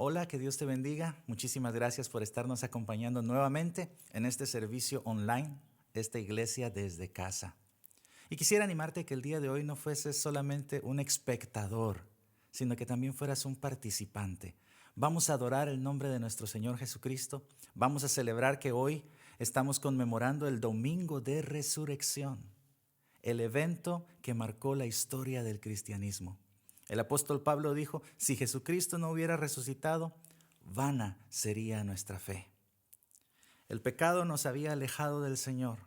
Hola, que Dios te bendiga. Muchísimas gracias por estarnos acompañando nuevamente en este servicio online, esta iglesia desde casa. Y quisiera animarte que el día de hoy no fueses solamente un espectador, sino que también fueras un participante. Vamos a adorar el nombre de nuestro Señor Jesucristo. Vamos a celebrar que hoy estamos conmemorando el Domingo de Resurrección, el evento que marcó la historia del cristianismo. El apóstol Pablo dijo: si Jesucristo no hubiera resucitado, vana sería nuestra fe. El pecado nos había alejado del Señor,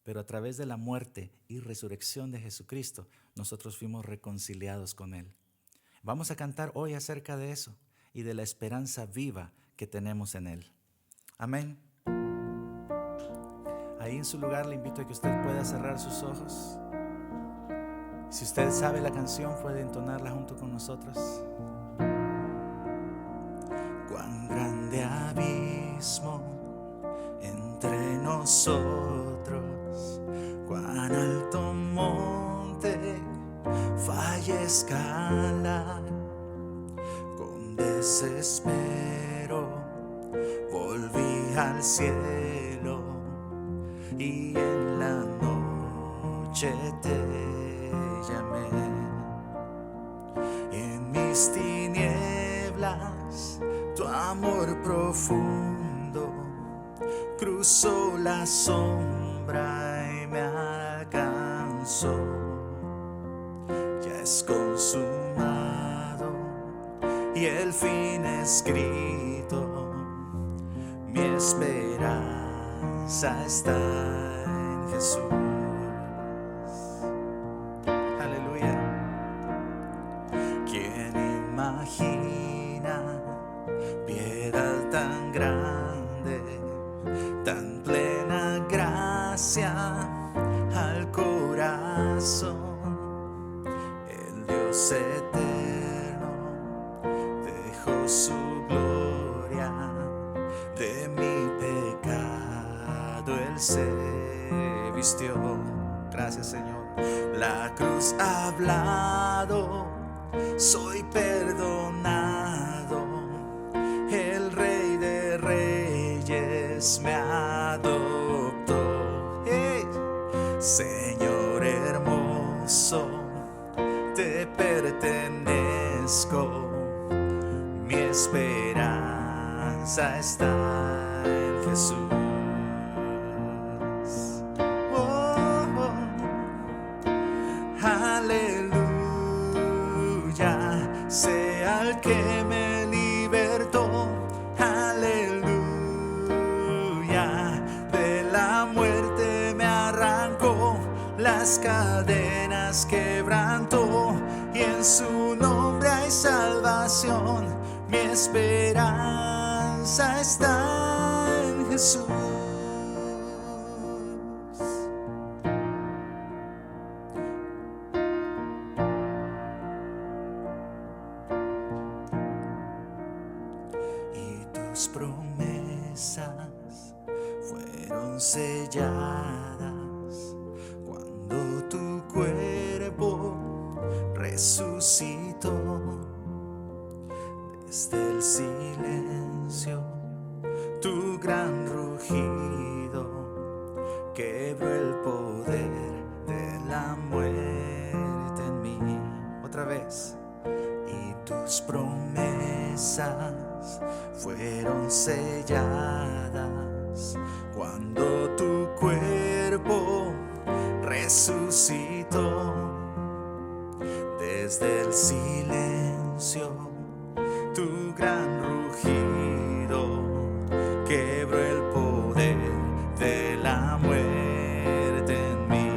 pero a través de la muerte y resurrección de Jesucristo, nosotros fuimos reconciliados con Él. Vamos a cantar hoy acerca de eso y de la esperanza viva que tenemos en Él. Amén. Ahí en su lugar le invito a que usted pueda cerrar sus ojos. Si usted sabe la canción, puede entonarla junto con nosotros. Cuán grande abismo entre nosotros, cuán alto monte falla escalar. Con desespero volví al cielo y en la noche te llamé. En mis tinieblas tu amor profundo cruzó la sombra y me alcanzó. Ya es consumado y el fin escrito, mi esperanza está en Jesús. Aleluya. ¿Quién imagina piedad tan grande, tan plena gracia al corazón? El Dios eterno dejó su gloria, de mi pecado Él se vistió. Gracias, Señor. La cruz ha hablado, soy perdonado. El Rey de Reyes me adoptó. Hey, Señor hermoso, te pertenezco. Mi esperanza está en Jesús. Aleluya, sea el que me libertó. Aleluya, de la muerte me arrancó, las cadenas quebrantó, y en su nombre hay salvación. Mi esperanza está en Jesús. Tus promesas fueron selladas cuando tu cuerpo resucitó. Desde el silencio tu gran rugido quebró el poder de la muerte en mí. Otra vez. Y tus promesas fueron selladas cuando tu cuerpo resucitó. Desde el silencio tu gran rugido quebró el poder de la muerte en mí.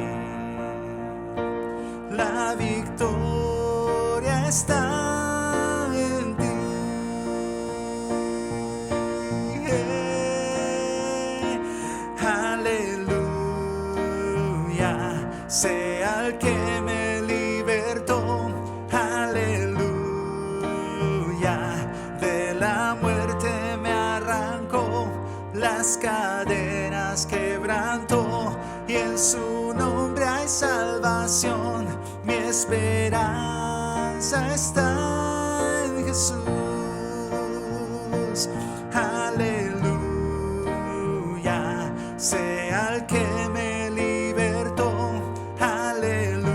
La victoria está en ti. Aleluya, sea el que me libertó. Aleluya, de la muerte me arrancó, las cadenas quebrantó, y en su nombre hay salvación. Mi esperanza está en Jesús. Jesús. Aleluya, sea el que me libertó. Aleluya,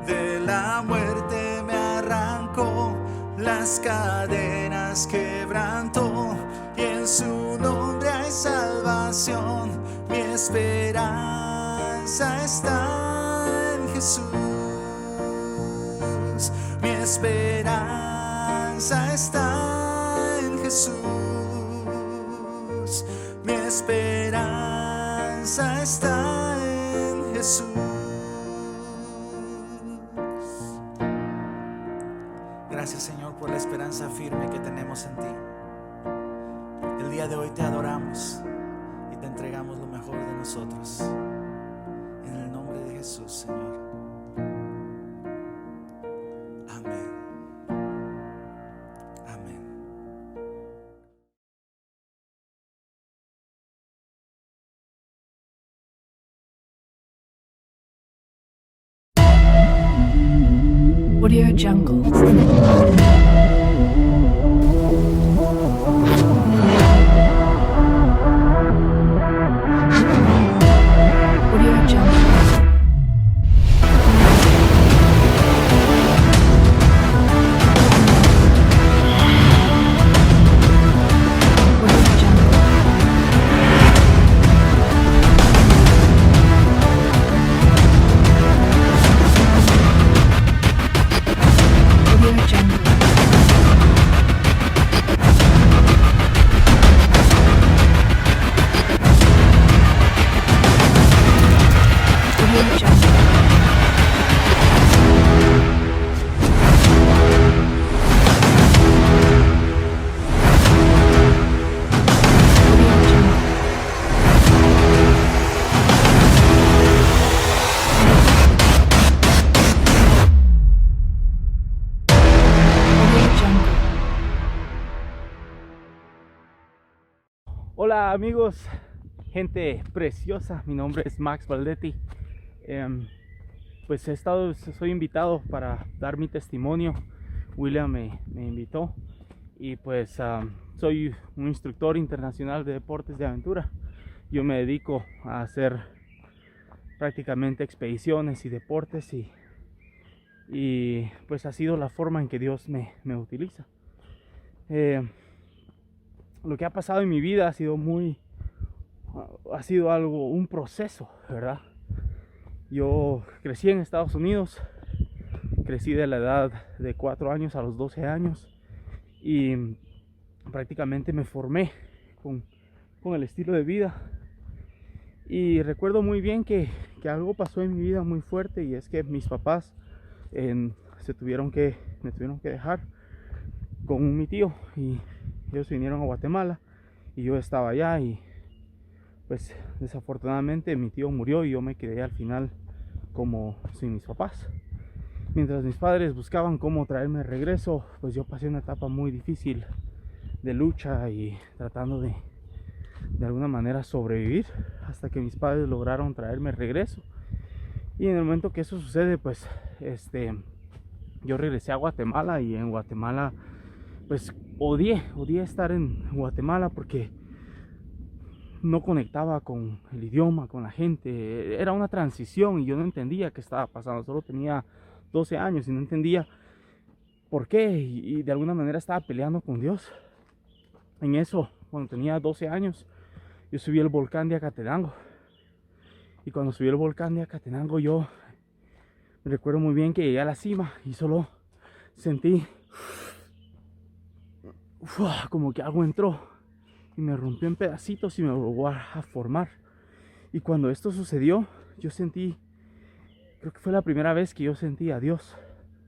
de la muerte me arrancó, las cadenas quebrantó, y en su nombre hay salvación. Mi esperanza está en Jesús. Mi esperanza está en Jesús. Mi esperanza está en Jesús. Gracias, Señor, por la esperanza firme que tenemos en ti. El día de hoy te adoramos y te entregamos lo mejor de nosotros. En el nombre de Jesús, Señor. Amén. Amén. Audio Jungle. Hola amigos, gente preciosa, mi nombre es Max Valdetti. Pues soy invitado para dar mi testimonio. William me invitó y pues soy un instructor internacional de deportes de aventura. Yo me dedico a hacer prácticamente expediciones y deportes y pues ha sido la forma en que Dios me utiliza. Lo que ha pasado en mi vida ha sido un proceso, ¿verdad? Yo crecí en Estados Unidos, crecí de la edad de 4 años a los 12 años y prácticamente me formé con el estilo de vida. Y recuerdo muy bien que algo pasó en mi vida muy fuerte, y es que mis papás me tuvieron que dejar con mi tío, y ellos vinieron a Guatemala y yo estaba allá, y pues desafortunadamente mi tío murió y yo me quedé al final como sin mis papás. Mientras mis padres buscaban cómo traerme de regreso, pues yo pasé una etapa muy difícil de lucha y tratando de alguna manera sobrevivir, hasta que mis padres lograron traerme de regreso. Y en el momento que eso sucede, pues yo regresé a Guatemala, y en Guatemala pues odié estar en Guatemala porque no conectaba con el idioma, con la gente. Era una transición y yo no entendía qué estaba pasando. Solo tenía 12 años y no entendía por qué, y de alguna manera estaba peleando con Dios. En eso, cuando tenía 12 años, yo subí el volcán de Acatenango, y cuando subí el volcán de Acatenango yo me recuerdo muy bien que llegué a la cima y solo sentí como que algo entró y me rompió en pedacitos y me volvió a formar. Y cuando esto sucedió, yo sentí, creo que fue la primera vez que yo sentí a Dios,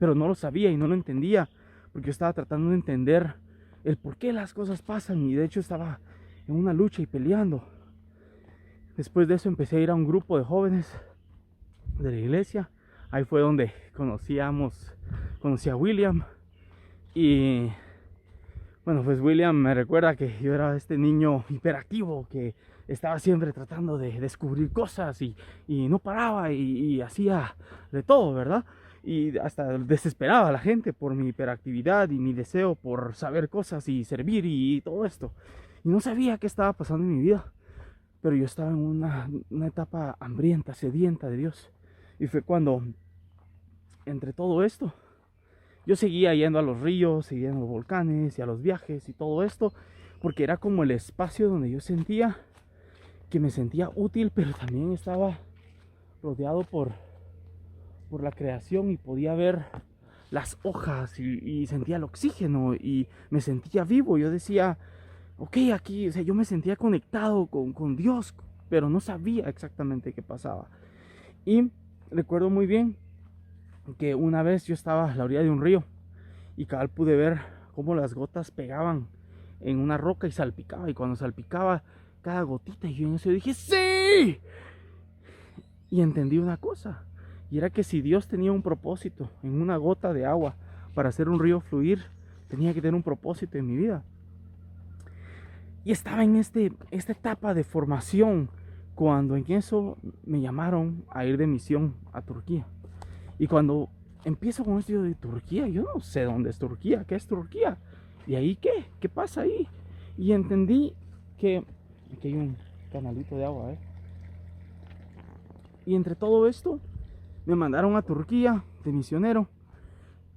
pero no lo sabía y no lo entendía, porque yo estaba tratando de entender el por qué las cosas pasan, y de hecho estaba en una lucha y peleando. Después de eso empecé a ir a un grupo de jóvenes de la iglesia. Ahí fue donde conocí a William. Y bueno, pues William me recuerda que yo era este niño hiperactivo que estaba siempre tratando de descubrir cosas y no paraba y hacía de todo, ¿verdad? y hasta desesperaba a la gente por mi hiperactividad y mi deseo por saber cosas y servir y todo esto. Y no sabía qué estaba pasando en mi vida, pero yo estaba en una etapa hambrienta, sedienta de Dios. Y fue cuando, entre todo esto, yo seguía yendo a los ríos, seguía en los volcanes y a los viajes y todo esto, porque era como el espacio donde yo sentía que me sentía útil, pero también estaba rodeado por la creación y podía ver las hojas y sentía el oxígeno y me sentía vivo. Yo decía, ok, aquí, o sea, yo me sentía conectado con Dios, pero no sabía exactamente qué pasaba. Y recuerdo muy bien que una vez yo estaba a la orilla de un río y cabal pude ver cómo las gotas pegaban en una roca y salpicaba, y cuando salpicaba cada gotita, y yo en eso dije, ¡sí! Y entendí una cosa, y era que si Dios tenía un propósito en una gota de agua para hacer un río fluir, tenía que tener un propósito en mi vida. Y estaba en esta etapa de formación cuando en eso me llamaron a ir de misión a Turquía. Y cuando empiezo con esto de Turquía, yo no sé dónde es Turquía, qué es Turquía. ¿Y ahí qué? ¿Qué pasa ahí? Y entendí que aquí hay un canalito de agua, ¿eh? Y entre todo esto, me mandaron a Turquía de misionero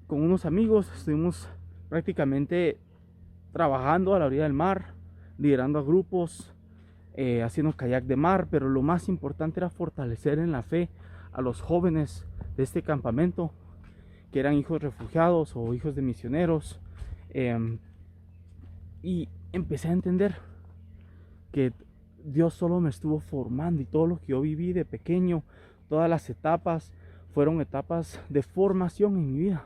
con unos amigos. Estuvimos prácticamente trabajando a la orilla del mar, liderando a grupos, haciendo kayak de mar, pero lo más importante era fortalecer en la fe a los jóvenes de este campamento, que eran hijos refugiados o hijos de misioneros. Y empecé a entender que Dios solo me estuvo formando, y todo lo que yo viví de pequeño, todas las etapas, fueron etapas de formación en mi vida.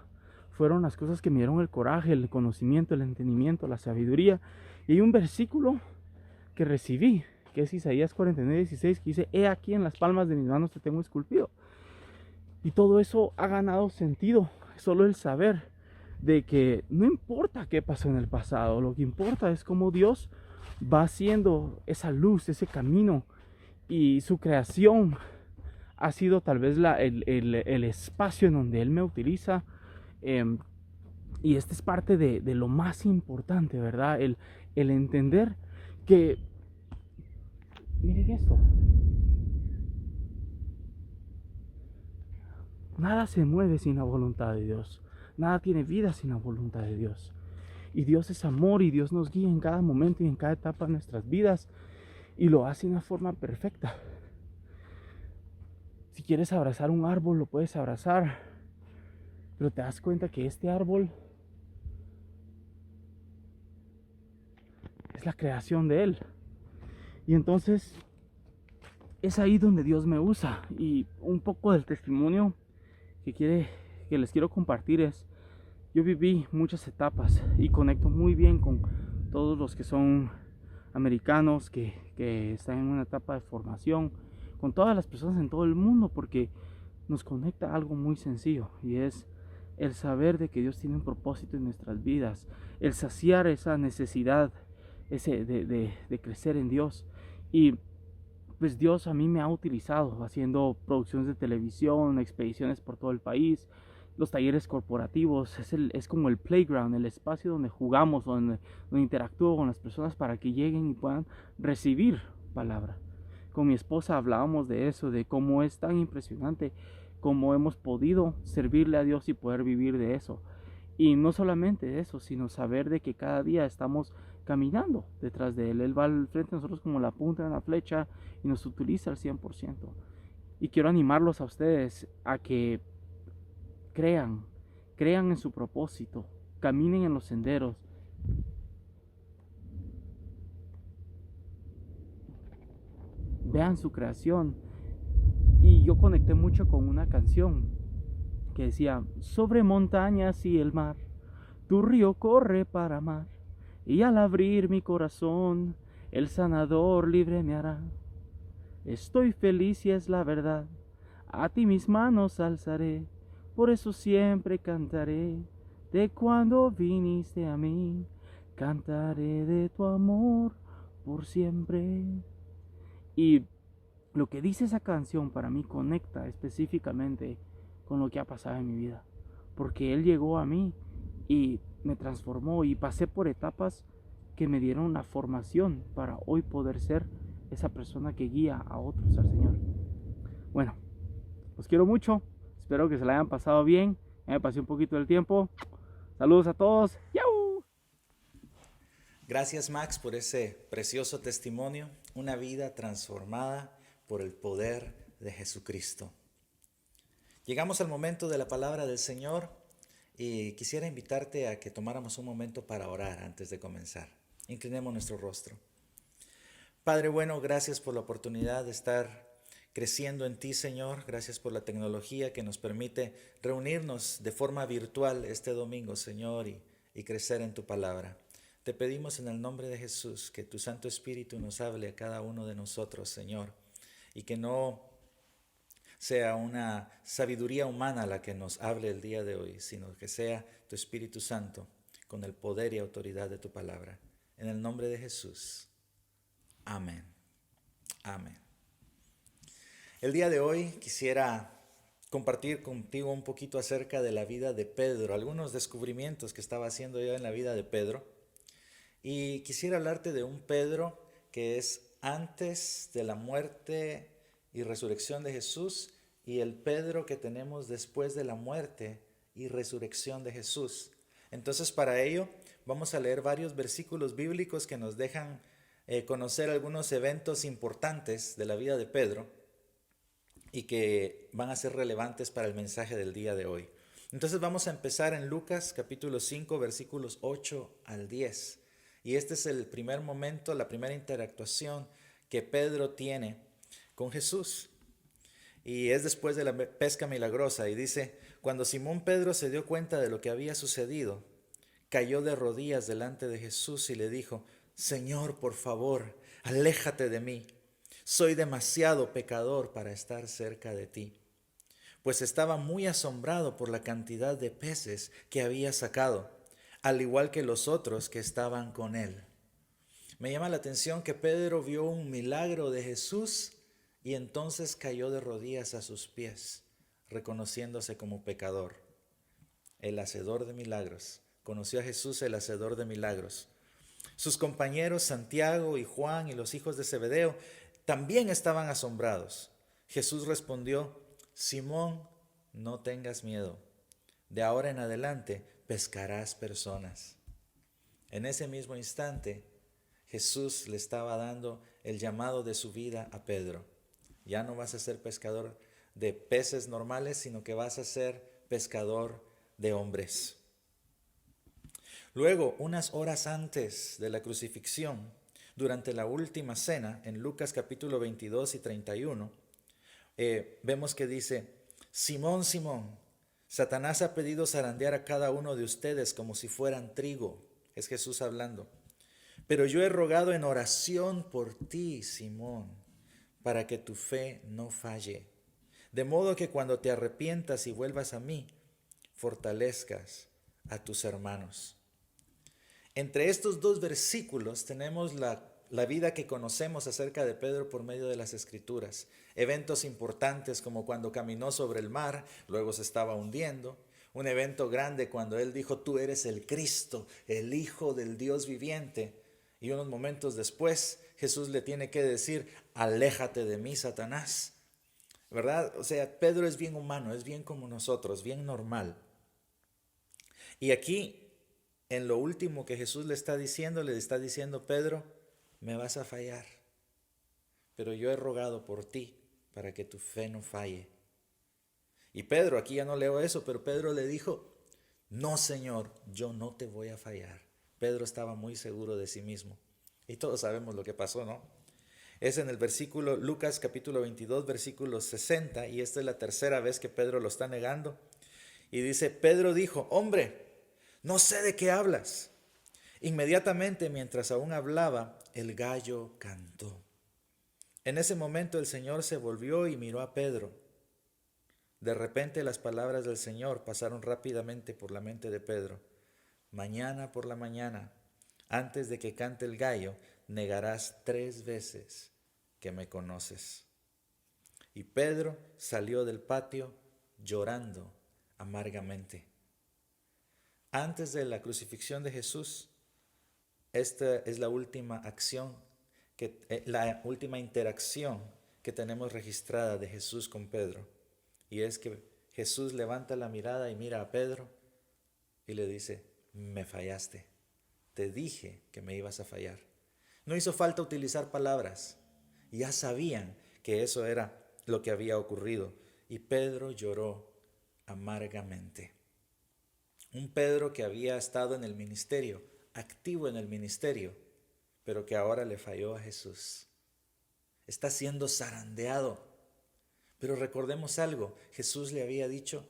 Fueron las cosas que me dieron el coraje, el conocimiento, el entendimiento, la sabiduría. Y hay un versículo que recibí, que es Isaías 49:16, que dice, he aquí en las palmas de mis manos te tengo esculpido. Y todo eso ha ganado sentido, solo el saber de que no importa qué pasó en el pasado, lo que importa es cómo Dios va haciendo esa luz, ese camino, y su creación ha sido tal vez el espacio en donde Él me utiliza. Y este es parte de lo más importante, ¿verdad? El entender que, miren esto, nada se mueve sin la voluntad de Dios. Nada tiene vida sin la voluntad de Dios. Y Dios es amor, y Dios nos guía en cada momento y en cada etapa de nuestras vidas, y lo hace de una forma perfecta. Si quieres abrazar un árbol, lo puedes abrazar, pero te das cuenta que este árbol es la creación de Él. Y entonces es ahí donde Dios me usa. Y un poco del testimonio que les quiero compartir es, yo viví muchas etapas y conecto muy bien con todos los que son americanos, que están en una etapa de formación, con todas las personas en todo el mundo, porque nos conecta algo muy sencillo, y es el saber de que Dios tiene un propósito en nuestras vidas, el saciar esa necesidad de crecer en Dios. Y pues Dios a mí me ha utilizado haciendo producciones de televisión, expediciones por todo el país, los talleres corporativos. Es como el playground, el espacio donde jugamos, donde interactúo con las personas para que lleguen y puedan recibir palabra. Con mi esposa hablábamos de eso, de cómo es tan impresionante cómo hemos podido servirle a Dios y poder vivir de eso. Y no solamente eso, sino saber de que cada día estamos caminando detrás de Él. Él va al frente de nosotros como la punta de una flecha y nos utiliza al 100%. Y quiero animarlos a ustedes a que crean en su propósito, caminen en los senderos. Vean su creación. Y yo conecté mucho con una canción que decía, sobre montañas y el mar, tu río corre para amar, y al abrir mi corazón, el sanador libre me hará. Estoy feliz y es la verdad, a ti mis manos alzaré, por eso siempre cantaré, de cuando viniste a mí, cantaré de tu amor por siempre. Y lo que dice esa canción para mí conecta específicamente con lo que ha pasado en mi vida, porque Él llegó a mí y me transformó y pasé por etapas que me dieron una formación para hoy poder ser esa persona que guía a otros al Señor. Bueno, los quiero mucho, espero que se la hayan pasado bien, me pasé un poquito del tiempo. Saludos a todos. ¡Yau! Gracias, Max, por ese precioso testimonio, una vida transformada por el poder de Jesucristo. Llegamos al momento de la palabra del Señor y quisiera invitarte a que tomáramos un momento para orar antes de comenzar. Inclinemos nuestro rostro. Padre bueno, gracias por la oportunidad de estar creciendo en ti, Señor. Gracias por la tecnología que nos permite reunirnos de forma virtual este domingo, Señor, y crecer en tu palabra. Te pedimos en el nombre de Jesús que tu Santo Espíritu nos hable a cada uno de nosotros, Señor, y que no sea una sabiduría humana la que nos hable el día de hoy, sino que sea tu Espíritu Santo con el poder y autoridad de tu palabra. En el nombre de Jesús. Amén. Amén. El día de hoy quisiera compartir contigo un poquito acerca de la vida de Pedro, algunos descubrimientos que estaba haciendo yo en la vida de Pedro. Y quisiera hablarte de un Pedro que es antes de la muerte y resurrección de Jesús y el Pedro que tenemos después de la muerte y resurrección de Jesús. Entonces, para ello vamos a leer varios versículos bíblicos que nos dejan conocer algunos eventos importantes de la vida de Pedro y que van a ser relevantes para el mensaje del día de hoy. Entonces vamos a empezar en Lucas capítulo 5 versículos 8 al 10. Y este es el primer momento, la primera interactuación que Pedro tiene con Jesús. Y es después de la pesca milagrosa. Y dice, cuando Simón Pedro se dio cuenta de lo que había sucedido, cayó de rodillas delante de Jesús y le dijo, Señor, por favor, aléjate de mí. Soy demasiado pecador para estar cerca de ti. Pues estaba muy asombrado por la cantidad de peces que había sacado, al igual que los otros que estaban con él. Me llama la atención que Pedro vio un milagro de Jesús y entonces cayó de rodillas a sus pies, reconociéndose como pecador. El hacedor de milagros. Conoció a Jesús, el hacedor de milagros. Sus compañeros Santiago y Juan y los hijos de Zebedeo también estaban asombrados. Jesús respondió, Simón, no tengas miedo. De ahora en adelante pescarás personas. En ese mismo instante, Jesús le estaba dando el llamado de su vida a Pedro. Ya no vas a ser pescador de peces normales, sino que vas a ser pescador de hombres. Luego, unas horas antes de la crucifixión, durante la última cena, en Lucas capítulo 22 y 31, vemos que dice, Simón, Simón, Satanás ha pedido zarandear a cada uno de ustedes como si fueran trigo. Es Jesús hablando. Pero yo he rogado en oración por ti, Simón, para que tu fe no falle. De modo que cuando te arrepientas y vuelvas a mí, fortalezcas a tus hermanos. Entre estos dos versículos tenemos la vida que conocemos acerca de Pedro por medio de las Escrituras. Eventos importantes como cuando caminó sobre el mar, luego se estaba hundiendo. Un evento grande cuando él dijo, tú eres el Cristo, el Hijo del Dios viviente. Y unos momentos después Jesús le tiene que decir, aléjate de mí, Satanás. ¿Verdad? O sea, Pedro es bien humano, es bien como nosotros, bien normal. Y aquí, en lo último que Jesús le está diciendo, Pedro, me vas a fallar, pero yo he rogado por ti para que tu fe no falle. Y Pedro, aquí ya no leo eso, pero Pedro le dijo, no, Señor, yo no te voy a fallar. Pedro estaba muy seguro de sí mismo. Y todos sabemos lo que pasó, ¿no? Es en el versículo, Lucas capítulo 22, versículo 60, y esta es la tercera vez que Pedro lo está negando. Y dice, Pedro dijo, hombre, no sé de qué hablas. Inmediatamente, mientras aún hablaba, el gallo cantó. En ese momento el Señor se volvió y miró a Pedro. De repente las palabras del Señor pasaron rápidamente por la mente de Pedro. Mañana por la mañana, antes de que cante el gallo, negarás 3 veces que me conoces. Y Pedro salió del patio llorando amargamente. Antes de la crucifixión de Jesús, esta es la última acción, la última interacción que tenemos registrada de Jesús con Pedro. Y es que Jesús levanta la mirada y mira a Pedro y le dice: me fallaste, te dije que me ibas a fallar. No hizo falta utilizar palabras, ya sabían que eso era lo que había ocurrido. Y Pedro lloró amargamente. Un Pedro que había estado en el ministerio, activo en el ministerio, pero que ahora le falló a Jesús. Está siendo zarandeado. Pero recordemos algo, Jesús le había dicho: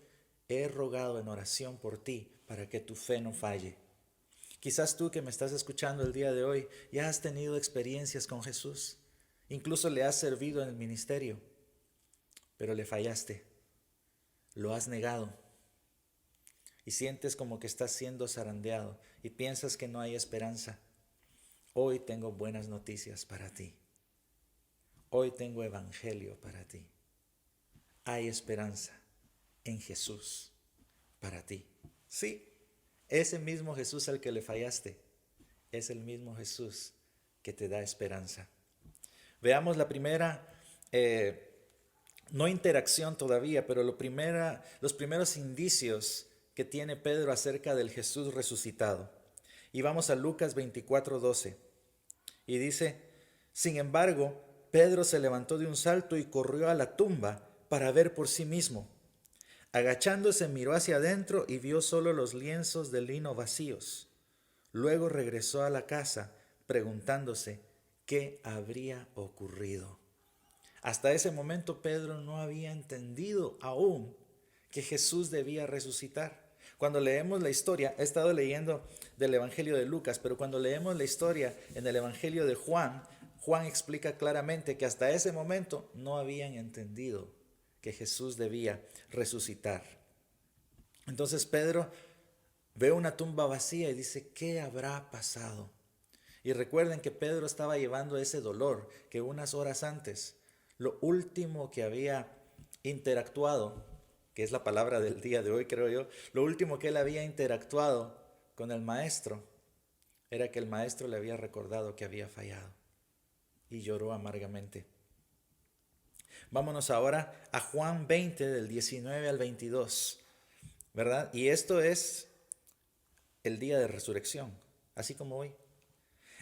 he rogado en oración por ti para que tu fe no falle. Quizás tú que me estás escuchando el día de hoy ya has tenido experiencias con Jesús, incluso le has servido en el ministerio, pero le fallaste, lo has negado y sientes como que estás siendo zarandeado y piensas que no hay esperanza. Hoy tengo buenas noticias para ti. Hoy tengo evangelio para ti. Hay esperanza en Jesús para ti. Sí, ese mismo Jesús al que le fallaste es el mismo Jesús que te da esperanza. Veamos la primera, no interacción todavía, pero los primeros indicios que tiene Pedro acerca del Jesús resucitado. Y vamos a Lucas 24:12. Y dice: sin embargo, Pedro se levantó de un salto y corrió a la tumba para ver por sí mismo. Agachándose, miró hacia adentro y vio solo los lienzos de lino vacíos. Luego regresó a la casa preguntándose qué habría ocurrido. Hasta ese momento Pedro no había entendido aún que Jesús debía resucitar. Cuando leemos la historia, he estado leyendo del Evangelio de Lucas, pero cuando leemos la historia en el Evangelio de Juan, Juan explica claramente que hasta ese momento no habían entendido que Jesús debía resucitar. Entonces Pedro ve una tumba vacía y dice: ¿qué habrá pasado? Y recuerden que Pedro estaba llevando ese dolor que unas horas antes, lo último que había interactuado, que es la palabra del día de hoy, creo yo, lo último que él había interactuado con el maestro era que el maestro le había recordado que había fallado y lloró amargamente. Vámonos ahora a Juan 20, del 19 al 22, ¿verdad? Y esto es el día de resurrección, así como hoy.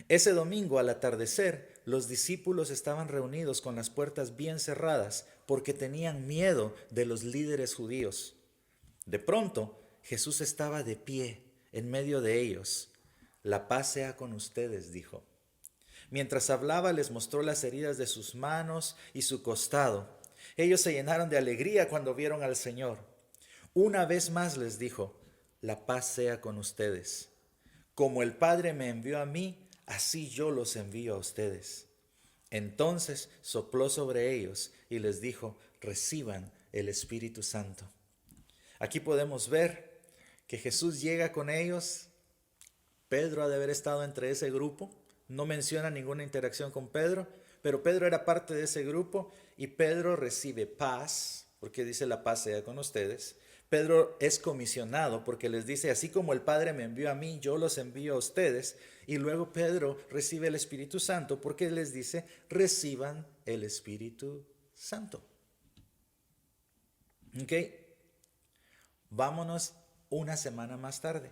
Ese domingo al atardecer, los discípulos estaban reunidos con las puertas bien cerradas porque tenían miedo de los líderes judíos. De pronto, Jesús estaba de pie en medio de ellos. La paz sea con ustedes, dijo. Mientras hablaba, les mostró las heridas de sus manos y su costado. Ellos se llenaron de alegría cuando vieron al Señor. Una vez más les dijo: la paz sea con ustedes. Como el Padre me envió a mí, así yo los envío a ustedes. Entonces sopló sobre ellos y les dijo: reciban el Espíritu Santo. Aquí podemos ver que Jesús llega con ellos. Pedro ha de haber estado entre ese grupo. No menciona ninguna interacción con Pedro, pero Pedro era parte de ese grupo y Pedro recibe paz, porque dice: la paz sea con ustedes. Pedro es comisionado porque les dice: así como el Padre me envió a mí, yo los envío a ustedes. Y luego Pedro recibe el Espíritu Santo porque les dice: reciban el Espíritu Santo. ¿Ok? Vámonos una semana más tarde.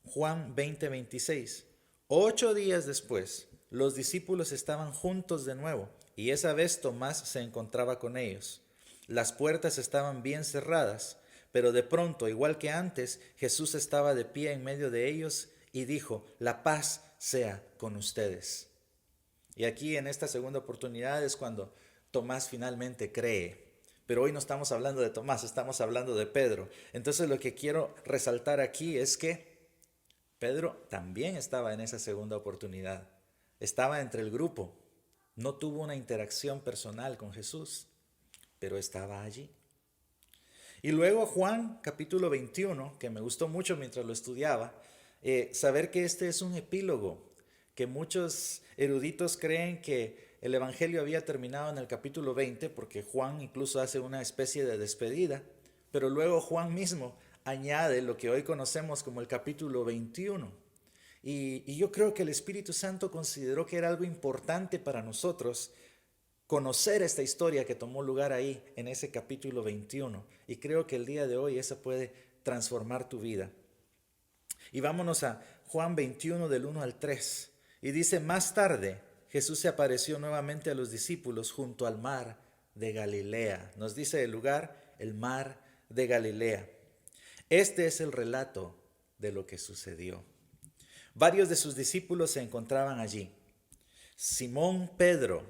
Juan 20:26. 8 días después, los discípulos estaban juntos de nuevo, y esa vez Tomás se encontraba con ellos. Las puertas estaban bien cerradas, pero de pronto, igual que antes, Jesús estaba de pie en medio de ellos y dijo: la paz sea con ustedes. Y aquí en esta segunda oportunidad es cuando Tomás finalmente cree. Pero hoy no estamos hablando de Tomás, estamos hablando de Pedro. Entonces lo que quiero resaltar aquí es que Pedro también estaba en esa segunda oportunidad. Estaba entre el grupo. No tuvo una interacción personal con Jesús, pero estaba allí. Y luego Juan capítulo 21, que me gustó mucho mientras lo estudiaba, saber que este es un epílogo, que muchos eruditos creen que el Evangelio había terminado en el capítulo 20, porque Juan incluso hace una especie de despedida, pero luego Juan mismo añade lo que hoy conocemos como el capítulo 21. Y yo creo que el Espíritu Santo consideró que era algo importante para nosotros conocer esta historia que tomó lugar ahí en ese capítulo 21. Y creo que el día de hoy esa puede transformar tu vida. Y vámonos a Juan 21 del 1 al 3. Y dice: más tarde Jesús se apareció nuevamente a los discípulos junto al mar de Galilea. Nos dice el lugar, el mar de Galilea. Este es el relato de lo que sucedió. Varios de sus discípulos se encontraban allí. Simón Pedro,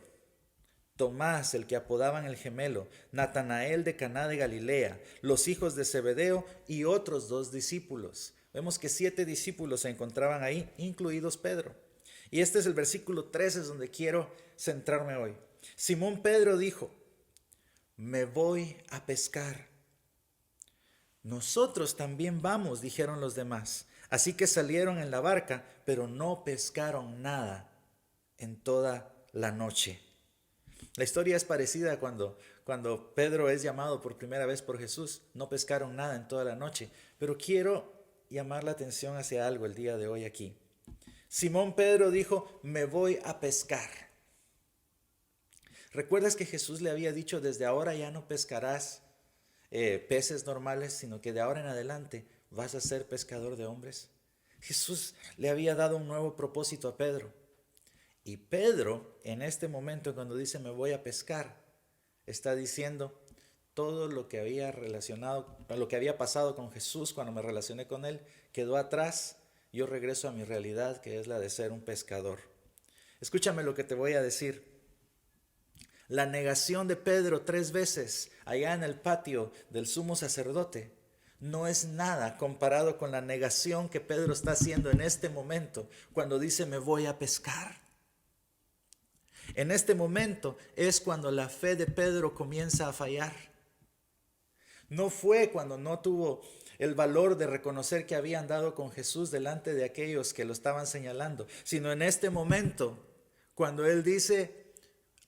Tomás, el que apodaban el gemelo, Natanael de Caná de Galilea, los hijos de Zebedeo y otros 2 discípulos. Vemos que 7 discípulos se encontraban ahí, incluidos Pedro. Y este es el versículo 13, es donde quiero centrarme hoy. Simón Pedro dijo: me voy a pescar. Nosotros también vamos, dijeron los demás. Así que salieron en la barca, pero no pescaron nada en toda la noche. La historia es parecida cuando Pedro es llamado por primera vez por Jesús. No pescaron nada en toda la noche, pero quiero llamar la atención hacia algo el día de hoy aquí. Simón Pedro dijo: me voy a pescar. ¿Recuerdas que Jesús le había dicho: desde ahora ya no pescarás peces normales, sino que de ahora en adelante vas a ser pescador de hombres? Jesús le había dado un nuevo propósito a Pedro. Y Pedro, en este momento, cuando dice me voy a pescar, está diciendo: todo lo que había lo que había pasado con Jesús cuando me relacioné con él, quedó atrás. Yo regreso a mi realidad, que es la de ser un pescador. Escúchame lo que te voy a decir. La negación de Pedro 3 veces allá en el patio del sumo sacerdote no es nada comparado con la negación que Pedro está haciendo en este momento cuando dice me voy a pescar. En este momento es cuando la fe de Pedro comienza a fallar. No fue cuando no tuvo el valor de reconocer que había andado con Jesús delante de aquellos que lo estaban señalando, sino en este momento cuando él dice: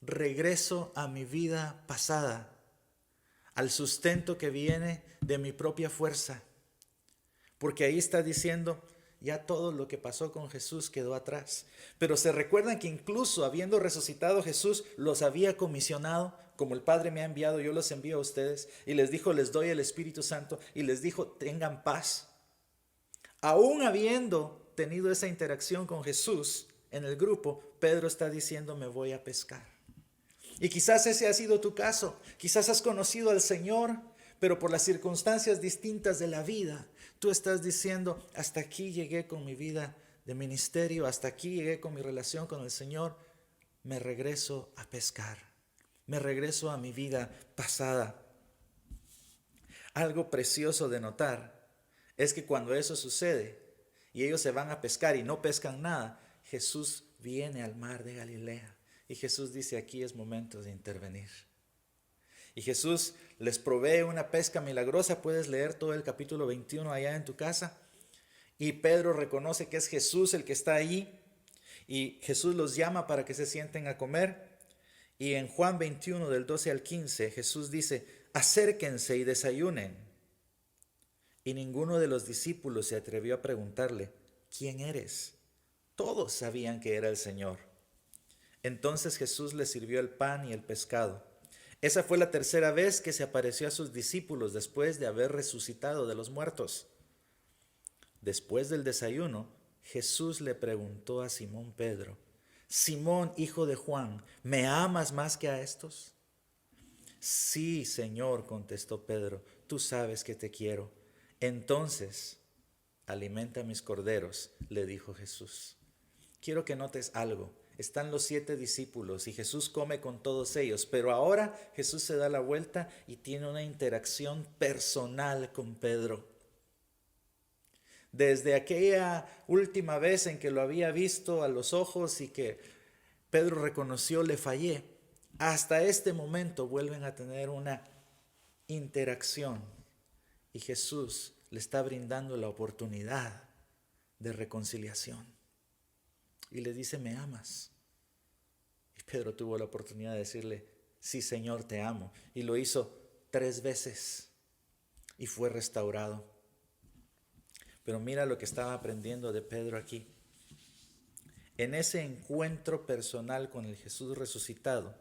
regreso a mi vida pasada, al sustento que viene de mi propia fuerza. Porque ahí está diciendo: ya todo lo que pasó con Jesús quedó atrás. Pero se recuerdan que incluso habiendo resucitado Jesús, los había comisionado: como el Padre me ha enviado, yo los envío a ustedes. Y les dijo: les doy el Espíritu Santo. Y les dijo: tengan paz. Aún habiendo tenido esa interacción con Jesús en el grupo, Pedro está diciendo: me voy a pescar. Y quizás ese ha sido tu caso. Quizás has conocido al Señor, pero por las circunstancias distintas de la vida, tú estás diciendo: hasta aquí llegué con mi vida de ministerio, hasta aquí llegué con mi relación con el Señor, me regreso a pescar, me regreso a mi vida pasada. Algo precioso de notar es que cuando eso sucede y ellos se van a pescar y no pescan nada, Jesús viene al mar de Galilea y Jesús dice: aquí es momento de intervenir. Y Jesús les provee una pesca milagrosa. Puedes leer todo el capítulo 21 allá en tu casa. Y Pedro reconoce que es Jesús el que está allí. Y Jesús los llama para que se sienten a comer. Y en Juan 21 del 12 al 15 Jesús dice: acérquense y desayunen. Y ninguno de los discípulos se atrevió a preguntarle: ¿quién eres? Todos sabían que era el Señor. Entonces Jesús les sirvió el pan y el pescado. Esa fue la tercera vez que se apareció a sus discípulos después de haber resucitado de los muertos. Después del desayuno, Jesús le preguntó a Simón Pedro: Simón, hijo de Juan, ¿me amas más que a estos? Sí, Señor, contestó Pedro, tú sabes que te quiero. Entonces, alimenta mis corderos, le dijo Jesús. Quiero que notes algo. Están los 7 discípulos y Jesús come con todos ellos, pero ahora Jesús se da la vuelta y tiene una interacción personal con Pedro. Desde aquella última vez en que lo había visto a los ojos y que Pedro reconoció: le fallé, hasta este momento vuelven a tener una interacción y Jesús le está brindando la oportunidad de reconciliación. Y le dice: ¿me amas? Y Pedro tuvo la oportunidad de decirle, sí, Señor, te amo. Y lo hizo 3 veces y fue restaurado. Pero mira lo que estaba aprendiendo de Pedro aquí. En ese encuentro personal con el Jesús resucitado,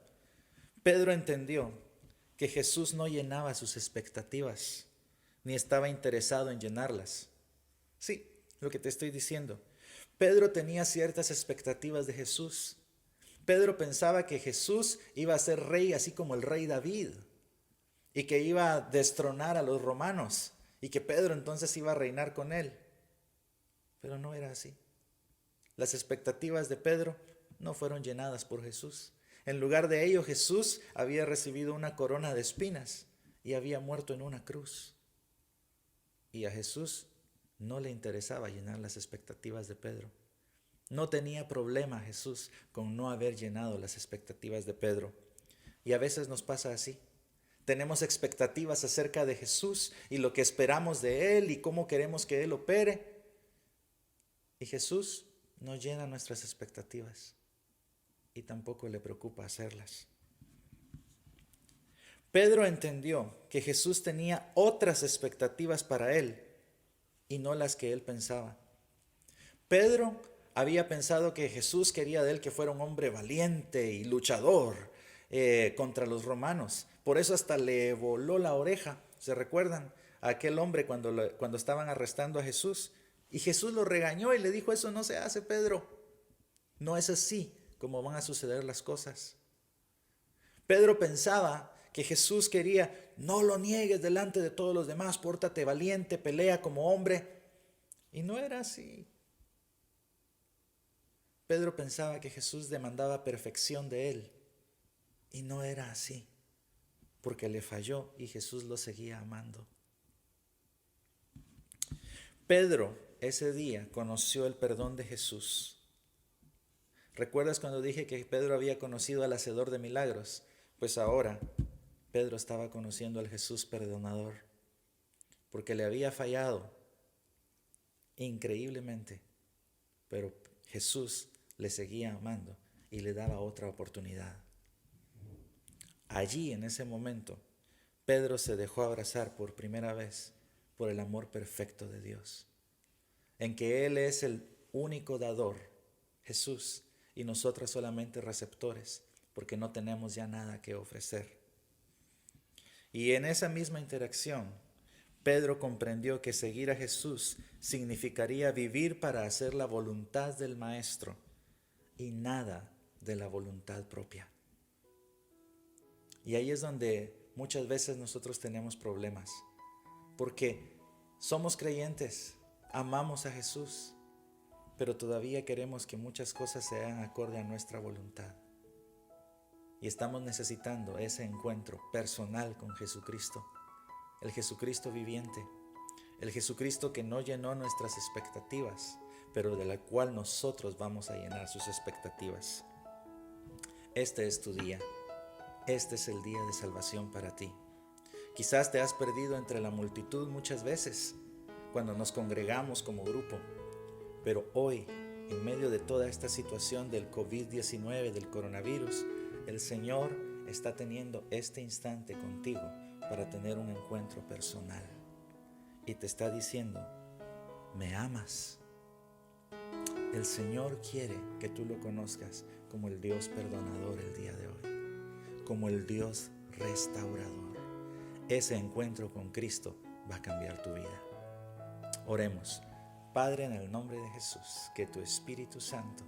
Pedro entendió que Jesús no llenaba sus expectativas, ni estaba interesado en llenarlas. Sí, lo que te estoy diciendo. Pedro tenía ciertas expectativas de Jesús. Pedro pensaba que Jesús iba a ser rey así como el rey David y que iba a destronar a los romanos y que Pedro entonces iba a reinar con él. Pero no era así. Las expectativas de Pedro no fueron llenadas por Jesús. En lugar de ello, Jesús había recibido una corona de espinas y había muerto en una cruz. Y a Jesús no le interesaba llenar las expectativas de Pedro. No tenía problema Jesús con no haber llenado las expectativas de Pedro. Y a veces nos pasa así. Tenemos expectativas acerca de Jesús y lo que esperamos de Él y cómo queremos que Él opere. Y Jesús no llena nuestras expectativas y tampoco le preocupa hacerlas. Pedro entendió que Jesús tenía otras expectativas para él y no las que él pensaba. Pedro había pensado que Jesús quería de él que fuera un hombre valiente y luchador contra los romanos. Por eso hasta le voló la oreja. ¿Se recuerdan? A aquel hombre cuando estaban arrestando a Jesús. Y Jesús lo regañó y le dijo, eso no se hace, Pedro. No es así como van a suceder las cosas. Pedro pensaba que Jesús quería, no lo niegues delante de todos los demás, pórtate valiente, pelea como hombre. Y no era así. Pedro pensaba que Jesús demandaba perfección de él. Y no era así, porque le falló y Jesús lo seguía amando. Pedro ese día conoció el perdón de Jesús. ¿Recuerdas cuando dije que Pedro había conocido al hacedor de milagros? Pues ahora Pedro estaba conociendo al Jesús perdonador, porque le había fallado increíblemente, pero Jesús le seguía amando y le daba otra oportunidad. Allí, en ese momento, Pedro se dejó abrazar por primera vez por el amor perfecto de Dios, en que Él es el único dador, Jesús, y nosotros solamente receptores, porque no tenemos ya nada que ofrecer. Y en esa misma interacción, Pedro comprendió que seguir a Jesús significaría vivir para hacer la voluntad del Maestro y nada de la voluntad propia. Y ahí es donde muchas veces nosotros tenemos problemas, porque somos creyentes, amamos a Jesús, pero todavía queremos que muchas cosas sean acorde a nuestra voluntad. Y estamos necesitando ese encuentro personal con Jesucristo, el Jesucristo viviente, el Jesucristo que no llenó nuestras expectativas, pero de la cual nosotros vamos a llenar sus expectativas. Este es tu día, este es el día de salvación para ti. Quizás te has perdido entre la multitud muchas veces, cuando nos congregamos como grupo, pero hoy, en medio de toda esta situación del COVID-19, del coronavirus, el Señor está teniendo este instante contigo para tener un encuentro personal. Y te está diciendo, ¿me amas? El Señor quiere que tú lo conozcas como el Dios perdonador el día de hoy, como el Dios restaurador. Ese encuentro con Cristo va a cambiar tu vida. Oremos. Padre, en el nombre de Jesús, que tu Espíritu Santo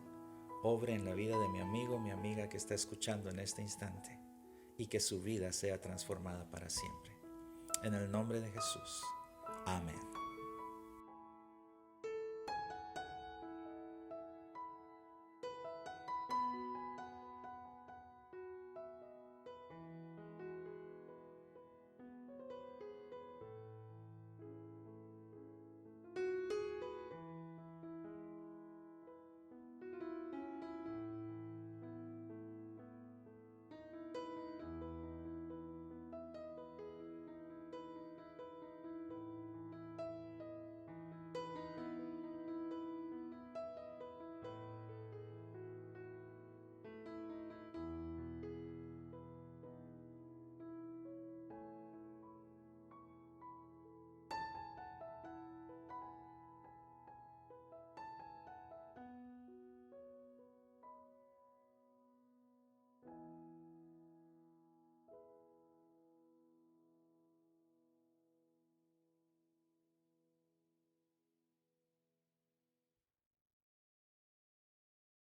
obre en la vida de mi amigo, mi amiga que está escuchando en este instante, y que su vida sea transformada para siempre. En el nombre de Jesús. Amén.